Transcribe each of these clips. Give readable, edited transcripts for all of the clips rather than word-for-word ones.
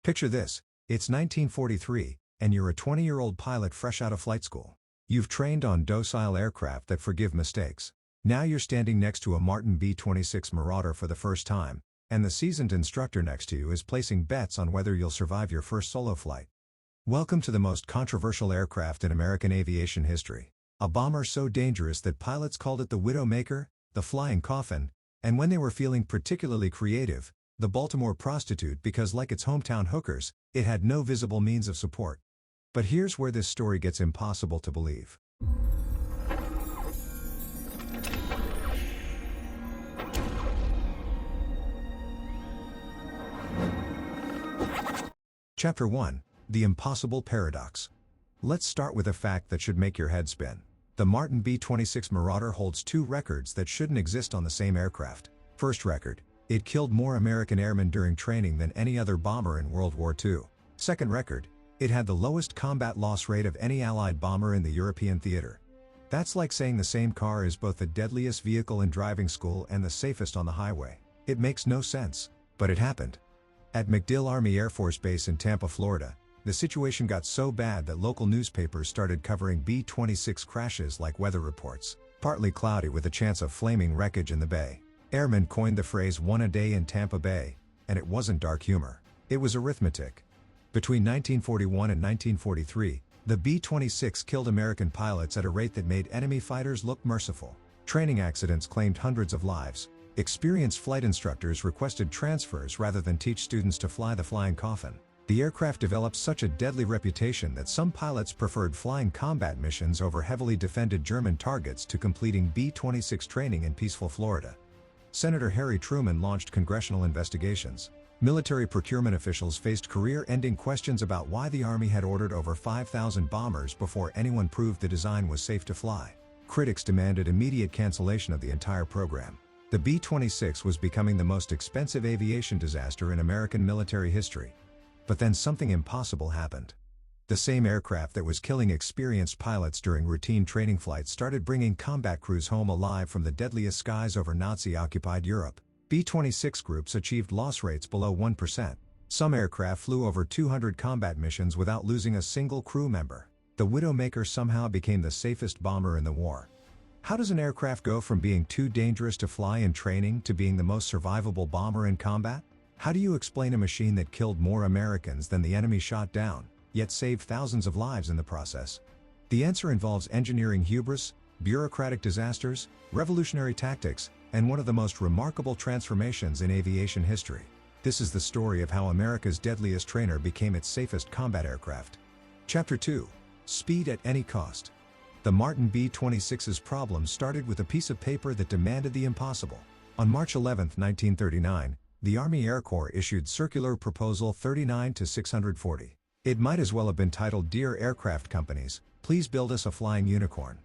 Picture this, it's 1943, and you're a 20-year-old pilot fresh out of flight school. You've trained on docile aircraft that forgive mistakes. Now you're standing next to a Martin B-26 Marauder for the first time, and the seasoned instructor next to you is placing bets on whether you'll survive your first solo flight. Welcome to the most controversial aircraft in American aviation history. A bomber so dangerous that pilots called it the Widowmaker, the flying coffin, and when they were feeling particularly creative, the Baltimore prostitute, because like its hometown hookers, it had no visible means of support. But here's where this story gets impossible to believe. Chapter 1. The Impossible Paradox. Let's start with a fact that should make your head spin. The Martin B-26 Marauder holds two records that shouldn't exist on the same aircraft. First record, it killed more American airmen during training than any other bomber in World War II. Second record, it had the lowest combat loss rate of any Allied bomber in the European theater. That's like saying the same car is both the deadliest vehicle in driving school and the safest on the highway. It makes no sense, but it happened. At MacDill Army Air Force Base in Tampa, Florida, the situation got so bad that local newspapers started covering B-26 crashes like weather reports. Partly cloudy with a chance of flaming wreckage in the bay. Airmen coined the phrase "one a day in Tampa Bay," and it wasn't dark humor. It was arithmetic. Between 1941 and 1943, the B-26 killed American pilots at a rate that made enemy fighters look merciful. Training accidents claimed hundreds of lives. Experienced flight instructors requested transfers rather than teach students to fly the flying coffin. The aircraft developed such a deadly reputation that some pilots preferred flying combat missions over heavily defended German targets to completing B-26 training in peaceful Florida. Senator Harry Truman launched congressional investigations. Military procurement officials faced career-ending questions about why the Army had ordered over 5,000 bombers before anyone proved the design was safe to fly. Critics demanded immediate cancellation of the entire program. The B-26 was becoming the most expensive aviation disaster in American military history. But then something impossible happened. The same aircraft that was killing experienced pilots during routine training flights started bringing combat crews home alive from the deadliest skies over Nazi-occupied Europe. B-26 groups achieved loss rates below 1%. Some aircraft flew over 200 combat missions without losing a single crew member. The Widowmaker somehow became the safest bomber in the war. How does an aircraft go from being too dangerous to fly in training to being the most survivable bomber in combat? How do you explain a machine that killed more Americans than the enemy shot down, yet saved thousands of lives in the process? The answer involves engineering hubris, bureaucratic disasters, revolutionary tactics, and one of the most remarkable transformations in aviation history. This is the story of how America's deadliest trainer became its safest combat aircraft. Chapter 2. Speed at any cost. The Martin B-26's problem started with a piece of paper that demanded the impossible. On March 11, 1939, the Army Air Corps issued Circular Proposal 39-640. It might as well have been titled "Dear Aircraft Companies, please build us a flying unicorn."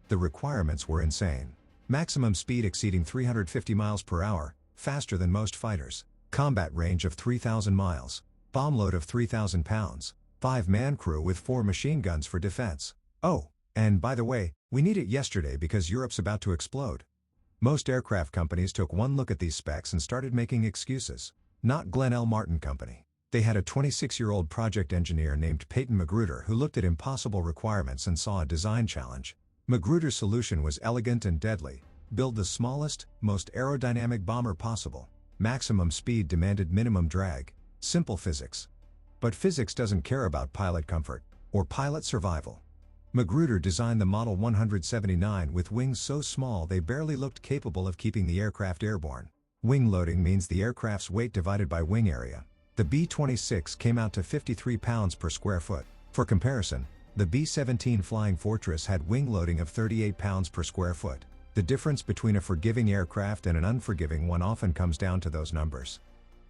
The requirements were insane. Maximum speed exceeding 350 miles per hour, faster than most fighters. Combat range of 3,000 miles. Bomb load of 3,000 pounds. 5-man crew with 4 machine guns for defense. Oh, and by the way, we need it yesterday because Europe's about to explode. Most aircraft companies took one look at these specs and started making excuses. Not Glenn L. Martin Company. They had a 26-year-old project engineer named Peyton Magruder who looked at impossible requirements and saw a design challenge. Magruder's solution was elegant and deadly. Build the smallest, most aerodynamic bomber possible. Maximum speed demanded minimum drag. Simple physics. But physics doesn't care about pilot comfort or pilot survival. Magruder designed the Model 179 with wings so small they barely looked capable of keeping the aircraft airborne. Wing loading means the aircraft's weight divided by wing area. The B-26 came out to 53 pounds per square foot. For comparison, the B-17 Flying Fortress had wing loading of 38 pounds per square foot. The difference between a forgiving aircraft and an unforgiving one often comes down to those numbers.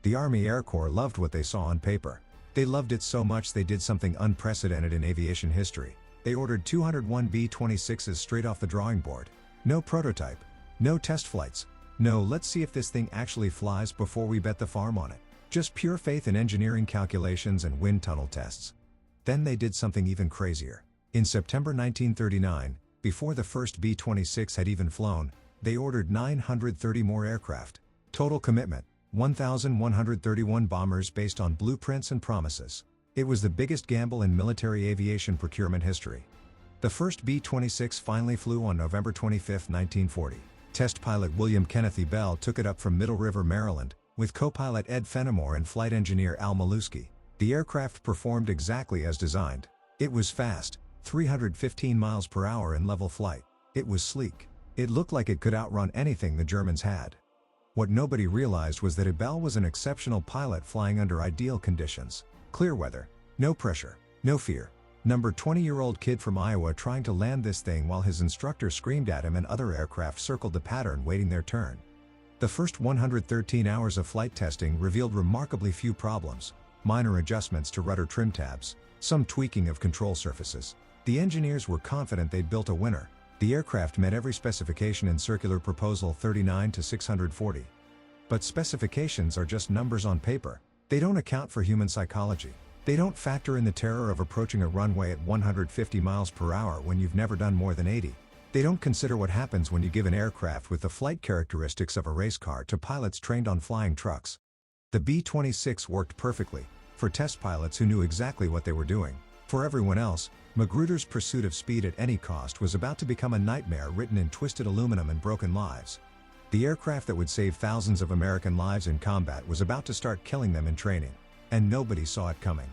The Army Air Corps loved what they saw on paper. They loved it so much they did something unprecedented in aviation history. They ordered 201 B-26s straight off the drawing board. No prototype. No test flights. No "let's see if this thing actually flies before we bet the farm on it." Just pure faith in engineering calculations and wind tunnel tests. Then they did something even crazier. In September 1939, before the first B-26 had even flown, they ordered 930 more aircraft. Total commitment, 1,131 bombers based on blueprints and promises. It was the biggest gamble in military aviation procurement history. The first B-26 finally flew on November 25, 1940. Test pilot William Kenneth E. Bell took it up from Middle River, Maryland, with co-pilot Ed Fenimore and flight engineer Al Malusky. The aircraft performed exactly as designed. It was fast, 315 miles per hour in level flight. It was sleek. It looked like it could outrun anything the Germans had. What nobody realized was that Bell was an exceptional pilot flying under ideal conditions. Clear weather, no pressure, no fear. Number 20-year-old kid from Iowa trying to land this thing while his instructor screamed at him and other aircraft circled the pattern waiting their turn. The first 113 hours of flight testing revealed remarkably few problems. Minor adjustments to rudder trim tabs, some tweaking of control surfaces. The engineers were confident they'd built a winner. The aircraft met every specification in Circular Proposal 39 to 640. But specifications are just numbers on paper. They don't account for human psychology. They don't factor in the terror of approaching a runway at 150 miles per hour when you've never done more than 80. They don't consider what happens when you give an aircraft with the flight characteristics of a race car to pilots trained on flying trucks. The B-26 worked perfectly, for test pilots who knew exactly what they were doing. For everyone else, Magruder's pursuit of speed at any cost was about to become a nightmare written in twisted aluminum and broken lives. The aircraft that would save thousands of American lives in combat was about to start killing them in training. And nobody saw it coming.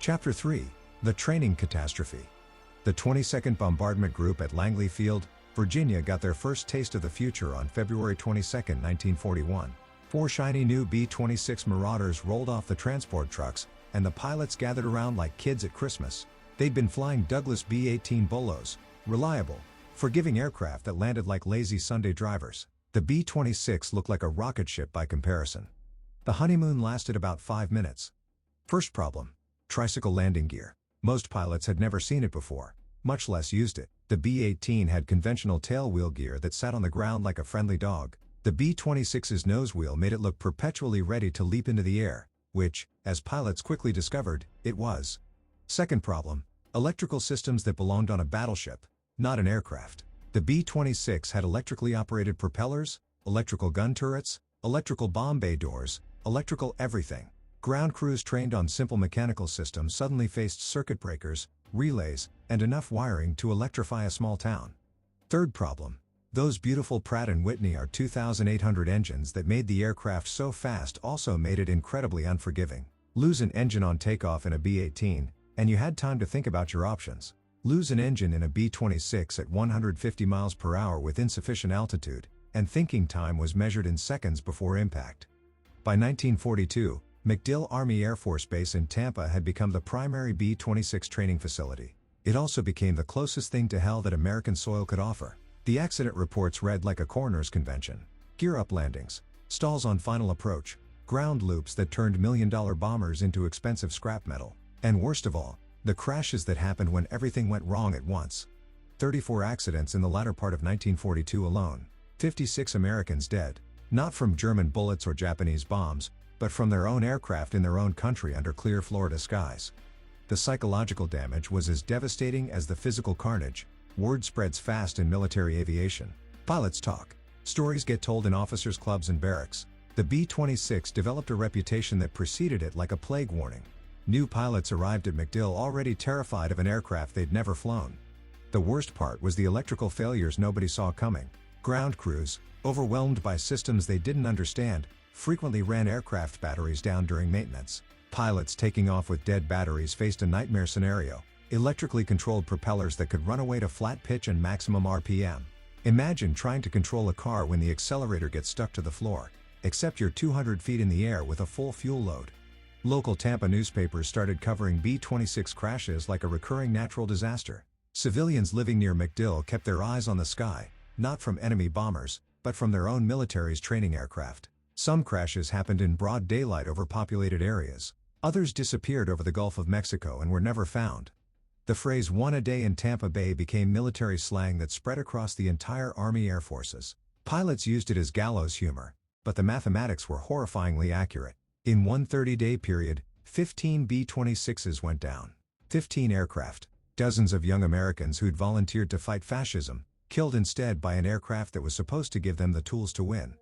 Chapter 3, The Training Catastrophe. The 22nd Bombardment Group at Langley Field, Virginia got their first taste of the future on February 22, 1941. 4 shiny new B-26 Marauders rolled off the transport trucks, and the pilots gathered around like kids at Christmas. They'd been flying Douglas B-18 Bolos, reliable, forgiving aircraft that landed like lazy Sunday drivers. The B-26 looked like a rocket ship by comparison. The honeymoon lasted about 5 minutes. First problem: tricycle landing gear. Most pilots had never seen it before, much less used it. The B-18 had conventional tailwheel gear that sat on the ground like a friendly dog. The B-26's nose wheel made it look perpetually ready to leap into the air, which, as pilots quickly discovered, it was. Second problem: electrical systems that belonged on a battleship, not an aircraft. The B-26 had electrically operated propellers, electrical gun turrets, electrical bomb bay doors, electrical everything. Ground crews trained on simple mechanical systems suddenly faced circuit breakers, relays, and enough wiring to electrify a small town. Third problem: those beautiful Pratt & Whitney R2800 engines that made the aircraft so fast also made it incredibly unforgiving. Lose an engine on takeoff in a B-18, and you had time to think about your options. Lose an engine in a B-26 at 150 miles per hour with insufficient altitude, and thinking time was measured in seconds before impact. By 1942, MacDill Army Air Force Base in Tampa had become the primary B-26 training facility. It also became the closest thing to hell that American soil could offer. The accident reports read like a coroner's convention. Gear-up landings, stalls on final approach, ground loops that turned million-dollar bombers into expensive scrap metal. And worst of all, the crashes that happened when everything went wrong at once. 34 accidents in the latter part of 1942 alone. 56 Americans dead, not from German bullets or Japanese bombs, but from their own aircraft in their own country under clear Florida skies. The psychological damage was as devastating as the physical carnage. Word spreads fast in military aviation. Pilots talk. Stories get told in officers' clubs and barracks. The B-26 developed a reputation that preceded it like a plague warning. New pilots arrived at MacDill already terrified of an aircraft they'd never flown. The worst part was the electrical failures nobody saw coming. Ground crews, overwhelmed by systems they didn't understand, frequently ran aircraft batteries down during maintenance. Pilots taking off with dead batteries faced a nightmare scenario: electrically controlled propellers that could run away to flat pitch and maximum RPM. Imagine trying to control a car when the accelerator gets stuck to the floor, except you're 200 feet in the air with a full fuel load. Local Tampa newspapers started covering B-26 crashes like a recurring natural disaster. Civilians living near MacDill kept their eyes on the sky, not from enemy bombers, but from their own military's training aircraft. Some crashes happened in broad daylight over populated areas. Others disappeared over the Gulf of Mexico and were never found. The phrase "one a day in Tampa Bay" became military slang that spread across the entire Army Air Forces. Pilots used it as gallows humor, but the mathematics were horrifyingly accurate. In one 30-day period, 15 B-26s went down. 15 aircraft, dozens of young Americans who'd volunteered to fight fascism, killed instead by an aircraft that was supposed to give them the tools to win.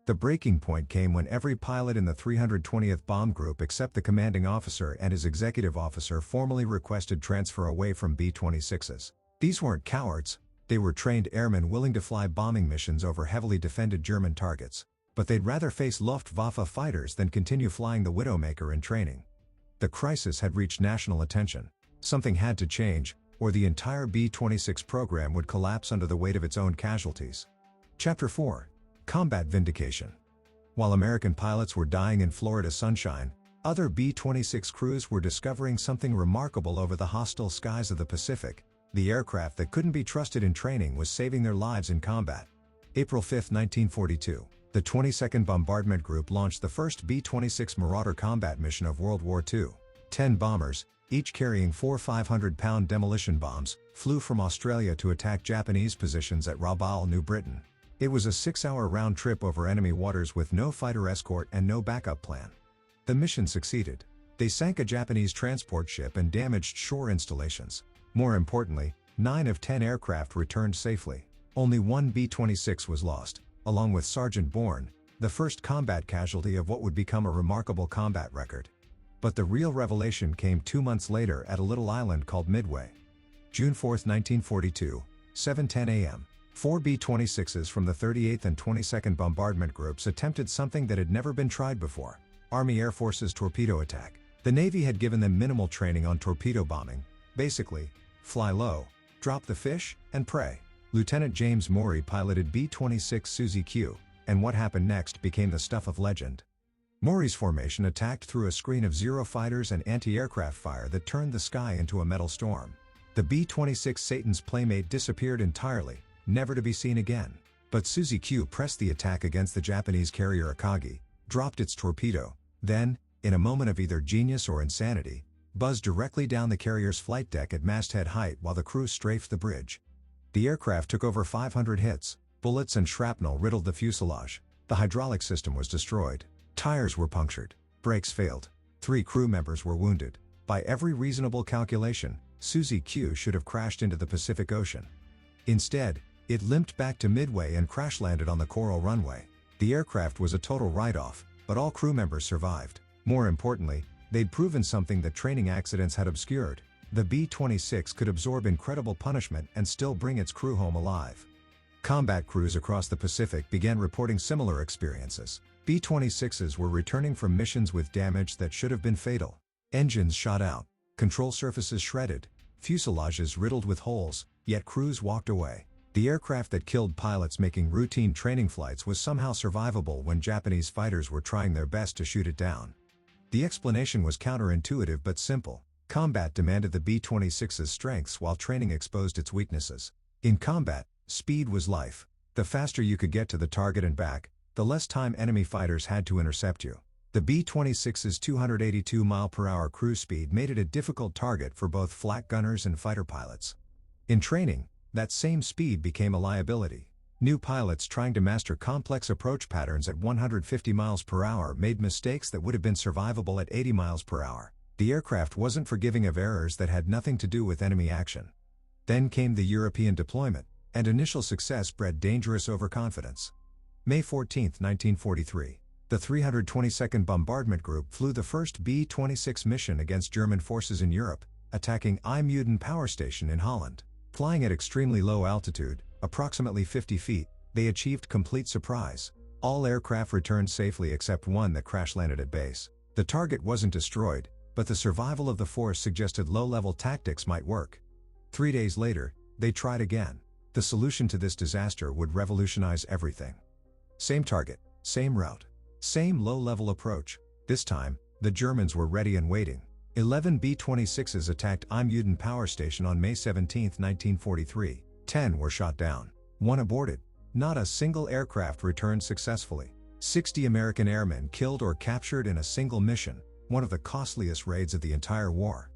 The breaking point came when every pilot in the 320th Bomb Group except the commanding officer and his executive officer formally requested transfer away from B-26s. These weren't cowards, they were trained airmen willing to fly bombing missions over heavily defended German targets, but they'd rather face Luftwaffe fighters than continue flying the Widowmaker in training. The crisis had reached national attention. Something had to change, or the entire B-26 program would collapse under the weight of its own casualties. Chapter 4. Combat Vindication. While American pilots were dying in Florida sunshine, other B-26 crews were discovering something remarkable over the hostile skies of the Pacific. The aircraft that couldn't be trusted in training was saving their lives in combat. April 5, 1942, the 22nd Bombardment Group launched the first B-26 Marauder combat mission of World War II. 10 bombers, each carrying 4 500-pound demolition bombs, flew from Australia to attack Japanese positions at Rabaul, New Britain. It was a 6-hour round trip over enemy waters with no fighter escort and no backup plan. The mission succeeded. They sank a Japanese transport ship and damaged shore installations. More importantly, 9 of 10 aircraft returned safely. Only one B-26 was lost, along with Sergeant Bourne, the first combat casualty of what would become a remarkable combat record. But the real revelation came 2 months later at a little island called Midway. June 4, 1942, 7:10 a.m. 4 B-26s from the 38th and 22nd Bombardment Groups attempted something that had never been tried before: Army Air Force's torpedo attack. The Navy had given them minimal training on torpedo bombing. Basically, fly low, drop the fish, and pray. Lieutenant James Morey piloted B-26 Susie-Q, and what happened next became the stuff of legend. Morey's formation attacked through a screen of Zero fighters and anti-aircraft fire that turned the sky into a metal storm. The B-26 Satan's playmate disappeared entirely, never to be seen again. But Susie-Q pressed the attack against the Japanese carrier Akagi, dropped its torpedo, then, in a moment of either genius or insanity, buzzed directly down the carrier's flight deck at masthead height while the crew strafed the bridge. The aircraft took over 500 hits, bullets and shrapnel riddled the fuselage, the hydraulic system was destroyed, tires were punctured, brakes failed, 3 crew members were wounded. By every reasonable calculation, Susie-Q should have crashed into the Pacific Ocean. Instead, it limped back to Midway and crash-landed on the Coral runway. The aircraft was a total write-off, but all crew members survived. More importantly, they'd proven something that training accidents had obscured: the B-26 could absorb incredible punishment and still bring its crew home alive. Combat crews across the Pacific began reporting similar experiences. B-26s were returning from missions with damage that should have been fatal. Engines shot out, control surfaces shredded, fuselages riddled with holes, yet crews walked away. The aircraft that killed pilots making routine training flights was somehow survivable when Japanese fighters were trying their best to shoot it down. The explanation was counterintuitive but simple. Combat demanded the B-26's strengths while training exposed its weaknesses. In combat, speed was life. The faster you could get to the target and back, the less time enemy fighters had to intercept you. The B-26's 282 mph cruise speed made it a difficult target for both flak gunners and fighter pilots. In training, that same speed became a liability. New pilots trying to master complex approach patterns at 150 mph made mistakes that would have been survivable at 80 mph. The aircraft wasn't forgiving of errors that had nothing to do with enemy action. Then came the European deployment, and initial success bred dangerous overconfidence. May 14, 1943, the 322nd Bombardment Group flew the first B-26 mission against German forces in Europe, attacking IJmuiden Power Station in Holland. Flying at extremely low altitude, approximately 50 feet, they achieved complete surprise. All aircraft returned safely except one that crash-landed at base. The target wasn't destroyed, but the survival of the force suggested low-level tactics might work. 3 days later, they tried again. The solution to this disaster would revolutionize everything. Same target, same route, same low-level approach. This time, the Germans were ready and waiting. 11 B-26s attacked IJmuiden Power Station on May 17, 1943. 10 were shot down. 1 aborted. Not a single aircraft returned successfully. 60 American airmen killed or captured in a single mission, one of the costliest raids of the entire war.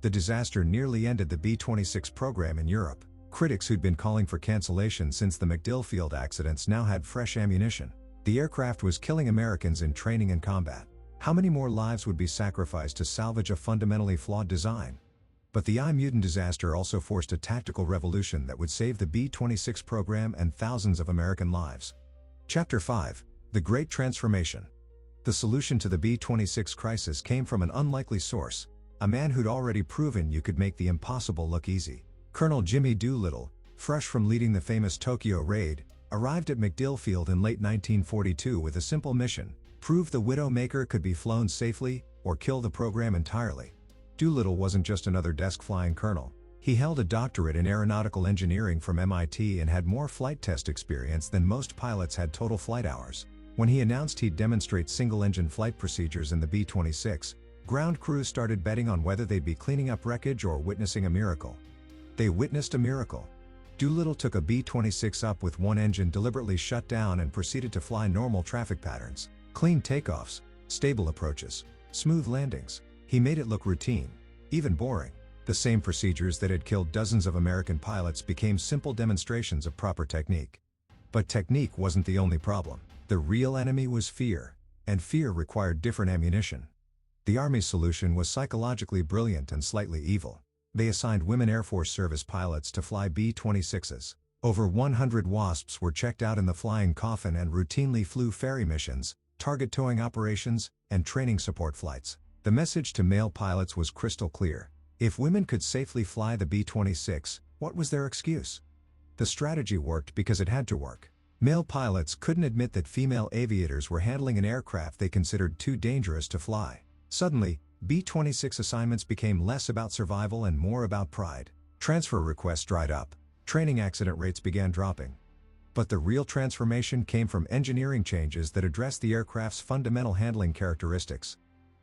The disaster nearly ended the B-26 program in Europe. Critics who'd been calling for cancellation since the MacDill Field accidents now had fresh ammunition. The aircraft was killing Americans in training and combat. How many more lives would be sacrificed to salvage a fundamentally flawed design? But the IJmuiden disaster also forced a tactical revolution that would save the B-26 program and thousands of American lives. Chapter 5. The Great Transformation. The solution to the B-26 crisis came from an unlikely source, a man who'd already proven you could make the impossible look easy. Colonel Jimmy Doolittle, fresh from leading the famous Tokyo raid, arrived at MacDill Field in late 1942 with a simple mission: prove the Widowmaker could be flown safely, or kill the program entirely. Doolittle wasn't just another desk-flying colonel. He held a doctorate in aeronautical engineering from MIT and had more flight test experience than most pilots had total flight hours. When he announced he'd demonstrate single-engine flight procedures in the B-26, ground crews started betting on whether they'd be cleaning up wreckage or witnessing a miracle. They witnessed a miracle. Doolittle took a B-26 up with one engine deliberately shut down and proceeded to fly normal traffic patterns: clean takeoffs, stable approaches, smooth landings. He made it look routine, even boring. The same procedures that had killed dozens of American pilots became simple demonstrations of proper technique. But technique wasn't the only problem. The real enemy was fear, and fear required different ammunition. The Army's solution was psychologically brilliant and slightly evil. They assigned women Air Force service pilots to fly B-26s. Over 100 WASPs were checked out in the flying coffin and routinely flew ferry missions, target towing operations, and training support flights. The message to male pilots was crystal clear: if women could safely fly the B-26, what was their excuse? The strategy worked because it had to work. Male pilots couldn't admit that female aviators were handling an aircraft they considered too dangerous to fly. Suddenly, B-26 assignments became less about survival and more about pride. Transfer requests dried up. Training accident rates began dropping. But the real transformation came from engineering changes that addressed the aircraft's fundamental handling characteristics.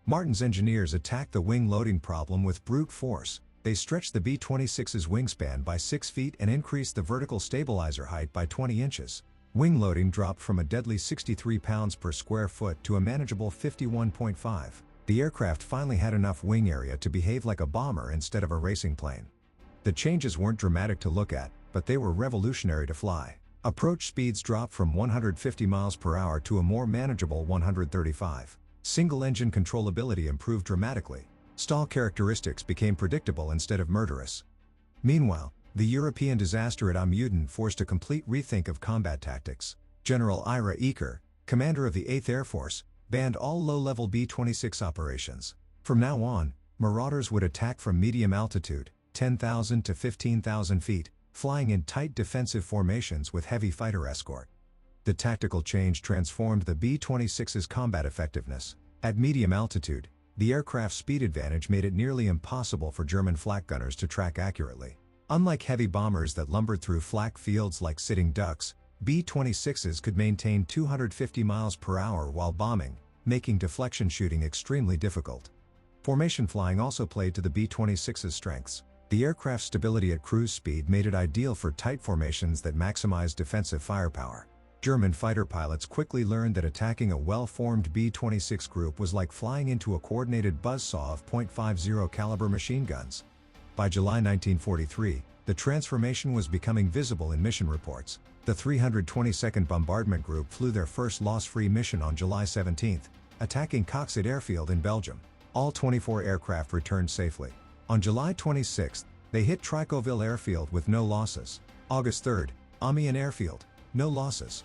Martin's engineers attacked the wing loading problem with brute force. They stretched the B-26's wingspan by 6 feet and increased the vertical stabilizer height by 20 inches. Wing loading dropped from a deadly 63 pounds per square foot to a manageable 51.5. The aircraft finally had enough wing area to behave like a bomber instead of a racing plane. The changes weren't dramatic to look at, but they were revolutionary to fly. Approach speeds dropped from 150 miles per hour to a more manageable 135. Single-engine controllability improved dramatically. Stall characteristics became predictable instead of murderous. Meanwhile, the European disaster at Almudden forced a complete rethink of combat tactics. General Ira Eaker, commander of the 8th Air Force, banned all low-level B-26 operations. From now on, Marauders would attack from medium altitude, 10,000 to 15,000 feet, flying in tight defensive formations with heavy fighter escort. The tactical change transformed the B-26's combat effectiveness. At medium altitude, the aircraft's speed advantage made it nearly impossible for German flak gunners to track accurately. Unlike heavy bombers that lumbered through flak fields like sitting ducks, B-26s could maintain 250 miles per hour while bombing, making deflection shooting extremely difficult. Formation flying also played to the B-26's strengths. The aircraft's stability at cruise speed made it ideal for tight formations that maximized defensive firepower. German fighter pilots quickly learned that attacking a well-formed B-26 group was like flying into a coordinated buzzsaw of .50 caliber machine guns. By July 1943, the transformation was becoming visible in mission reports. The 322nd Bombardment Group flew their first loss-free mission on July 17, attacking Coxet Airfield in Belgium. All 24 aircraft returned safely. On July 26, they hit Tricoville Airfield with no losses. August 3, Amiens Airfield, no losses.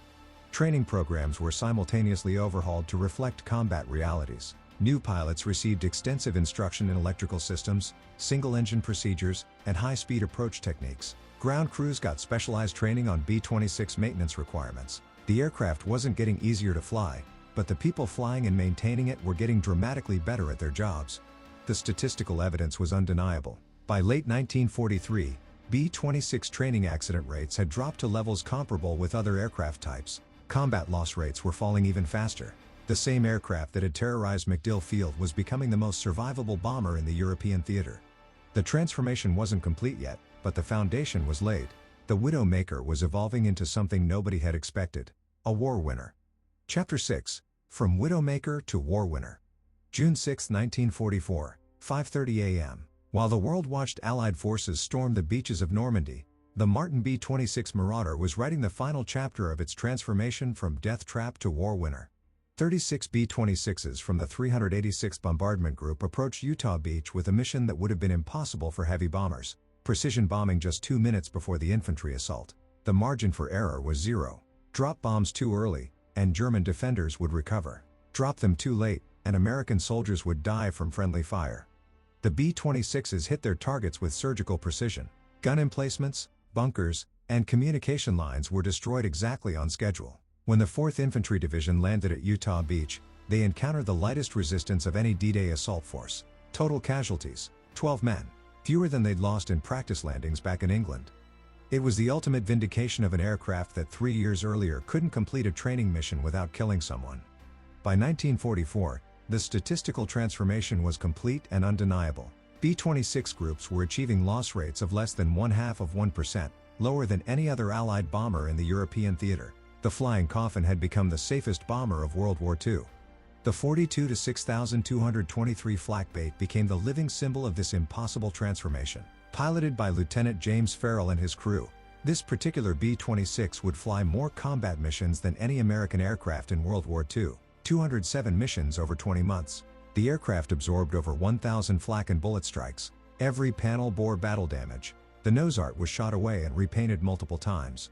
Training programs were simultaneously overhauled to reflect combat realities. New pilots received extensive instruction in electrical systems, single-engine procedures, and high-speed approach techniques. Ground crews got specialized training on B-26 maintenance requirements. The aircraft wasn't getting easier to fly, but the people flying and maintaining it were getting dramatically better at their jobs. The statistical evidence was undeniable. By late 1943, B-26 training accident rates had dropped to levels comparable with other aircraft types. Combat loss rates were falling even faster. The same aircraft that had terrorized MacDill Field was becoming the most survivable bomber in the European theater. The transformation wasn't complete yet, but the foundation was laid. The Widowmaker was evolving into something nobody had expected: a war winner. Chapter 6: From Widowmaker to War Winner. June 6, 1944, 5:30 a.m. While the world watched Allied forces storm the beaches of Normandy, the Martin B-26 Marauder was writing the final chapter of its transformation from death trap to war winner. 36 B-26s from the 386th Bombardment Group approached Utah Beach with a mission that would have been impossible for heavy bombers: precision bombing just 2 minutes before the infantry assault. The margin for error was zero. Drop bombs too early, and German defenders would recover. Drop them too late, and American soldiers would die from friendly fire. The B-26s hit their targets with surgical precision. Gun emplacements, bunkers, and communication lines were destroyed exactly on schedule. When the 4th Infantry Division landed at Utah Beach, they encountered the lightest resistance of any D-Day assault force. Total casualties, 12 men, fewer than they'd lost in practice landings back in England. It was the ultimate vindication of an aircraft that 3 years earlier couldn't complete a training mission without killing someone. By 1944, the statistical transformation was complete and undeniable. B-26 groups were achieving loss rates of less than 0.5%, lower than any other Allied bomber in the European theater. The Flying Coffin had become the safest bomber of World War II. The 42-6223 Flak-Bait became the living symbol of this impossible transformation. Piloted by Lieutenant James Farrell and his crew, this particular B-26 would fly more combat missions than any American aircraft in World War II, 207 missions over 20 months. The aircraft absorbed over 1,000 flak and bullet strikes. Every panel bore battle damage. The nose art was shot away and repainted multiple times.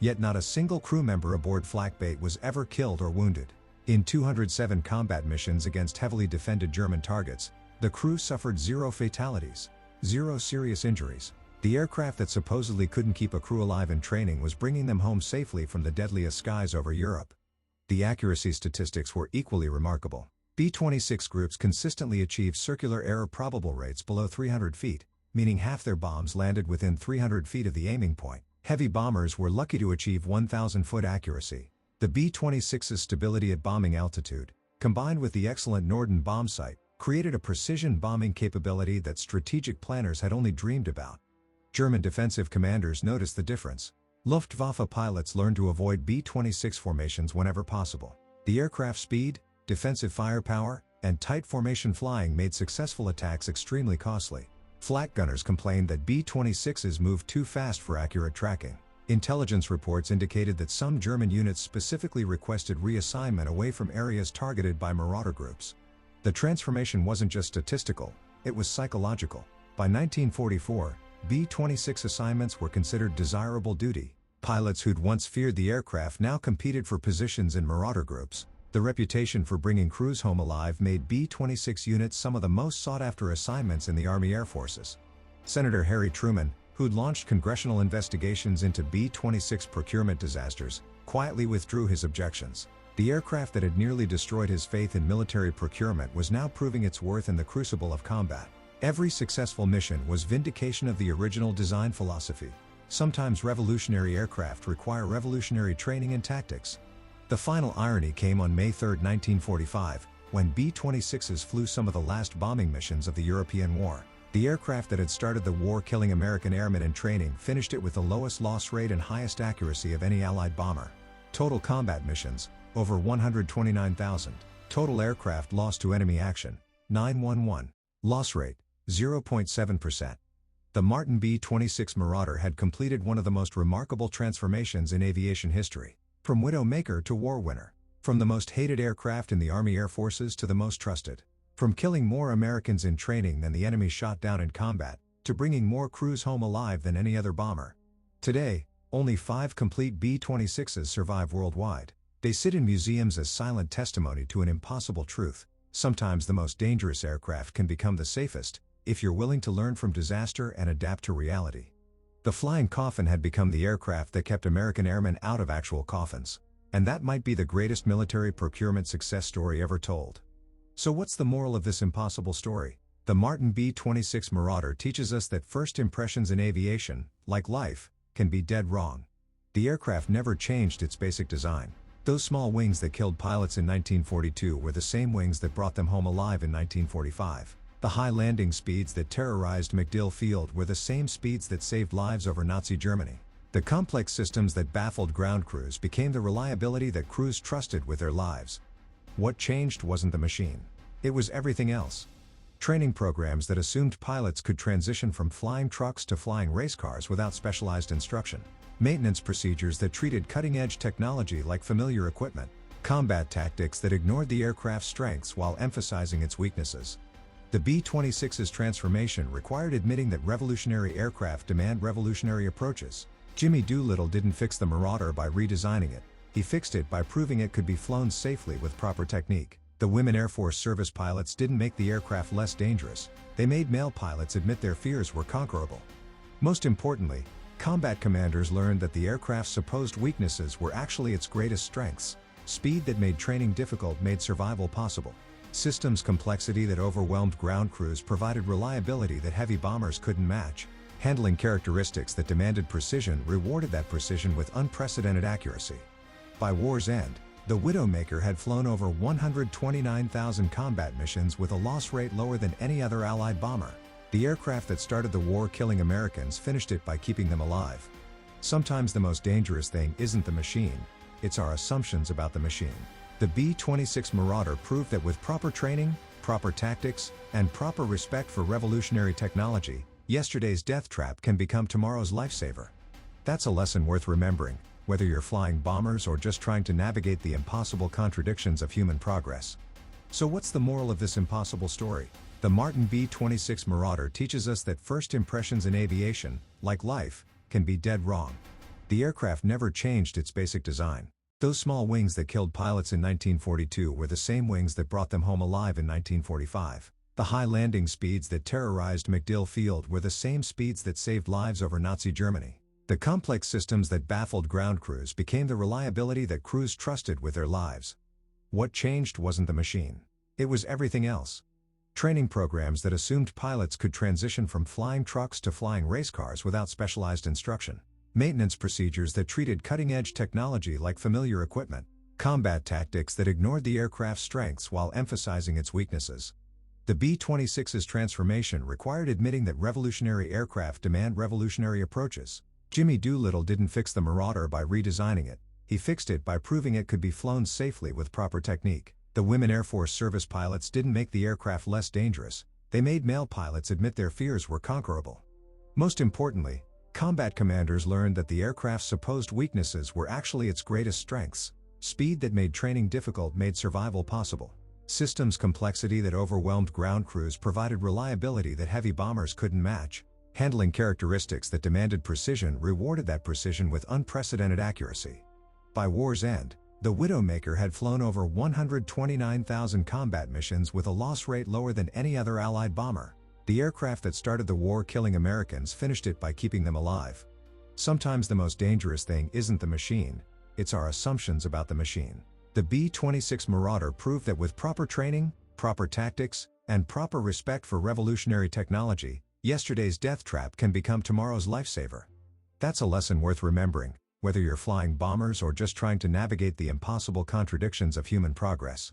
Yet not a single crew member aboard Flak-Bait was ever killed or wounded. In 207 combat missions against heavily defended German targets, the crew suffered 0 fatalities, 0 serious injuries. The aircraft that supposedly couldn't keep a crew alive in training was bringing them home safely from the deadliest skies over Europe. The accuracy statistics were equally remarkable. B-26 groups consistently achieved circular error probable rates below 300 feet, meaning half their bombs landed within 300 feet of the aiming point. Heavy bombers were lucky to achieve 1,000-foot accuracy. The B-26's stability at bombing altitude, combined with the excellent Norden bomb sight, created a precision bombing capability that strategic planners had only dreamed about. German defensive commanders noticed the difference. Luftwaffe pilots learned to avoid B-26 formations whenever possible. The aircraft's speed, defensive firepower, and tight formation flying made successful attacks extremely costly. Flak gunners complained that B-26s moved too fast for accurate tracking. Intelligence reports indicated that some German units specifically requested reassignment away from areas targeted by Marauder groups. The transformation wasn't just statistical, it was psychological. By 1944, B-26 assignments were considered desirable duty. Pilots who'd once feared the aircraft now competed for positions in Marauder groups. The reputation for bringing crews home alive made B-26 units some of the most sought-after assignments in the Army Air Forces. Senator Harry Truman, who'd launched congressional investigations into B-26 procurement disasters, quietly withdrew his objections. The aircraft that had nearly destroyed his faith in military procurement was now proving its worth in the crucible of combat. Every successful mission was vindication of the original design philosophy. Sometimes revolutionary aircraft require revolutionary training and tactics. The final irony came on May 3, 1945, when B-26s flew some of the last bombing missions of the European War. The aircraft that had started the war killing American airmen in training finished it with the lowest loss rate and highest accuracy of any Allied bomber. Total combat missions, over 129,000. Total aircraft lost to enemy action, 911. Loss rate, 0.7%. The Martin B-26 Marauder had completed one of the most remarkable transformations in aviation history. From Widowmaker to war winner. From the most hated aircraft in the Army Air Forces to the most trusted. From killing more Americans in training than the enemy shot down in combat, to bringing more crews home alive than any other bomber. Today, only 5 complete B-26s survive worldwide. They sit in museums as silent testimony to an impossible truth. Sometimes the most dangerous aircraft can become the safest, if you're willing to learn from disaster and adapt to reality. The Flying Coffin had become the aircraft that kept American airmen out of actual coffins. And that might be the greatest military procurement success story ever told. So what's the moral of this impossible story? The Martin B-26 Marauder teaches us that first impressions in aviation, like life, can be dead wrong. The aircraft never changed its basic design. Those small wings that killed pilots in 1942 were the same wings that brought them home alive in 1945. The high landing speeds that terrorized MacDill Field were the same speeds that saved lives over Nazi Germany. The complex systems that baffled ground crews became the reliability that crews trusted with their lives. What changed wasn't the machine. It was everything else. Training programs that assumed pilots could transition from flying trucks to flying race cars without specialized instruction. Maintenance procedures that treated cutting-edge technology like familiar equipment. Combat tactics that ignored the aircraft's strengths while emphasizing its weaknesses. The B-26's transformation required admitting that revolutionary aircraft demand revolutionary approaches. Jimmy Doolittle didn't fix the Marauder by redesigning it. He fixed it by proving it could be flown safely with proper technique. The women Air Force service pilots didn't make the aircraft less dangerous, they made male pilots admit their fears were conquerable. Most importantly, combat commanders learned that the aircraft's supposed weaknesses were actually its greatest strengths. Speed that made training difficult made survival possible. Systems complexity that overwhelmed ground crews provided reliability that heavy bombers couldn't match. Handling characteristics that demanded precision rewarded that precision with unprecedented accuracy. By war's end, the Widowmaker had flown over 129,000 combat missions with a loss rate lower than any other Allied bomber. The aircraft that started the war killing Americans finished it by keeping them alive. Sometimes the most dangerous thing isn't the machine, it's our assumptions about the machine. The B-26 Marauder proved that with proper training, proper tactics, and proper respect for revolutionary technology, yesterday's death trap can become tomorrow's lifesaver. That's a lesson worth remembering, whether you're flying bombers or just trying to navigate the impossible contradictions of human progress. So what's the moral of this impossible story? The Martin B-26 Marauder teaches us that first impressions in aviation, like life, can be dead wrong. The aircraft never changed its basic design. Those small wings that killed pilots in 1942 were the same wings that brought them home alive in 1945. The high landing speeds that terrorized MacDill Field were the same speeds that saved lives over Nazi Germany. The complex systems that baffled ground crews became the reliability that crews trusted with their lives. What changed wasn't the machine. It was everything else. Training programs that assumed pilots could transition from flying trucks to flying race cars without specialized instruction. Maintenance procedures that treated cutting-edge technology like familiar equipment. Combat tactics that ignored the aircraft's strengths while emphasizing its weaknesses. The B-26's transformation required admitting that revolutionary aircraft demand revolutionary approaches. Jimmy Doolittle didn't fix the Marauder by redesigning it, he fixed it by proving it could be flown safely with proper technique. The women Air Force service pilots didn't make the aircraft less dangerous, they made male pilots admit their fears were conquerable. Most importantly, combat commanders learned that the aircraft's supposed weaknesses were actually its greatest strengths. Speed that made training difficult made survival possible. Systems complexity that overwhelmed ground crews provided reliability that heavy bombers couldn't match. Handling characteristics that demanded precision rewarded that precision with unprecedented accuracy. By war's end, the Widowmaker had flown over 129,000 combat missions with a loss rate lower than any other Allied bomber. The aircraft that started the war killing Americans finished it by keeping them alive. Sometimes the most dangerous thing isn't the machine, it's our assumptions about the machine. The B-26 Marauder proved that with proper training, proper tactics, and proper respect for revolutionary technology, yesterday's death trap can become tomorrow's lifesaver. That's a lesson worth remembering, whether you're flying bombers or just trying to navigate the impossible contradictions of human progress.